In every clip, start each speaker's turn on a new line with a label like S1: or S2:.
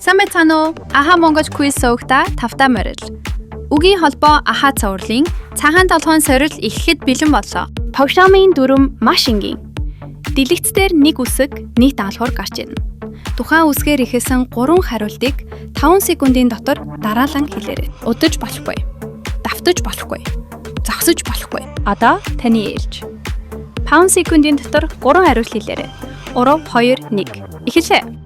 S1: Сайн байцгаана уу? Аха Монгол quiz суугта тавтаа морил. Үгийн холбоо аха цувралын цагаан толгойн сорил эхлэхэд бэлэн боллоо. Программын дүрм маш энгийн. Дэлгэцээр нэг үсэг нийт даалгавар гарч ирнэ. Тухайн үсгээр ихэлсэн 3 хариултыг 5 секундын дотор дараалан хэлээрэй. Удаж болохгүй. Давтаж болохгүй. Зогсож болохгүй. Одоо таны ээлж. 5 секундын дотор 3 хариулт хэлээрэй. 3 2 1. Эхэллээ.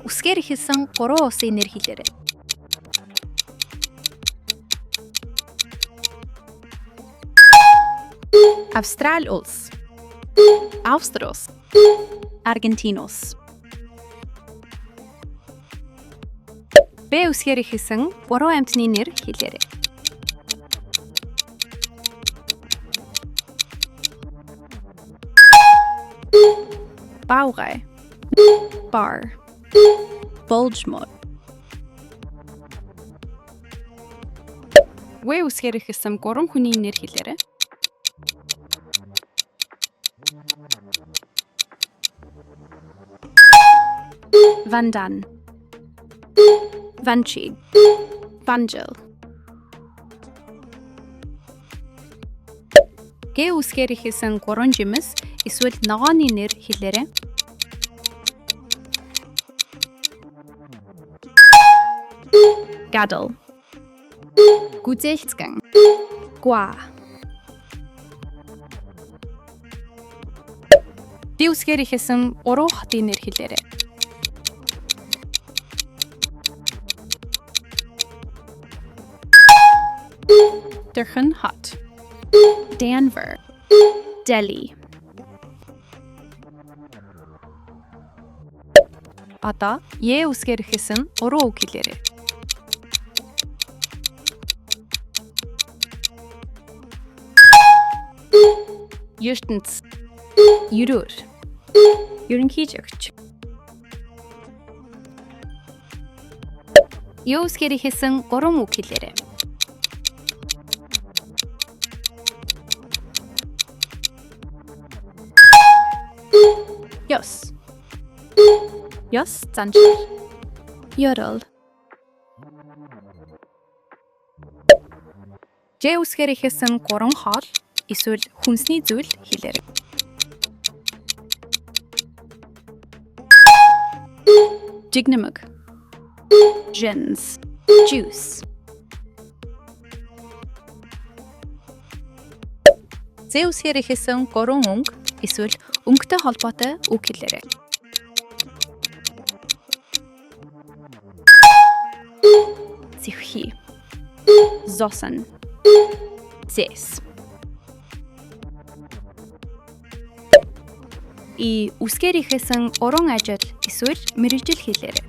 S1: Үсгээр ихэлсэн 3 усын нэр хэлээрэй. Австрали улс. Австри улс. Аргентин улс. Б үсгээр ихэлсэн 3 амьтны нэр хэлээрэй. Баугай. Bar. Bulgemore. В үсгээр ихэлсэн 3 хүний нэр хэлээрэй. Van Dan. Vanchi. Vangel. Г үсгээр ихэлсэн 3 жимс эсвэл ногооны нэр хэлээрэй. Gadel. Gudelsgang. Gua. Д үсгээр ихэлсэн 3 хотын нэр хэлээрэй. Durban Hot. Denver. Delhi. Одоо Е үсгээр ихэлсэн 3 үг хэлээрэй. ертөнц. Ерөөр. Ерөнхийжөгч. Ё үсгээр ихэлсэн 3 үг хэлээрэй. Ёс. Ёс заншил. Ёрол. Ж үсгээр ихэлсэн 3 хоол эсвэл хүнсний зүйл хэлээрэй. Жигнэмэг. Gens. Juice. З үсгээр ихэлсэн 3 өнгө эсвэл өнгөтэй холбоотой үг хэлээрэй. Зэвхий. Зосон. Зэс. И үсгээр ихэлсэн 3 ажил эсвэл мэргэжил хэлээрэй.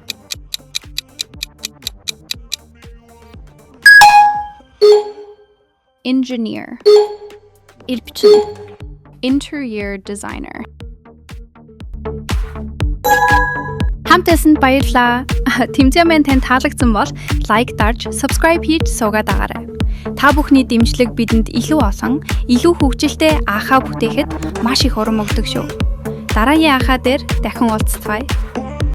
S1: Engineer. Элбчин. Interior designer. Хамтаасанд баярлалаа. Тэмцээн маань танд таалагдсан бол лайк дарж, subscribe хийж суугаад агаарай. Та бүхний дэмжлэг бидэнд илүү олон, илүү хөгжилтэй ахаа бүтээхэд маш их урам өгдөг шүү. Дараагийн ахаа дээр дахин уулзцгаая.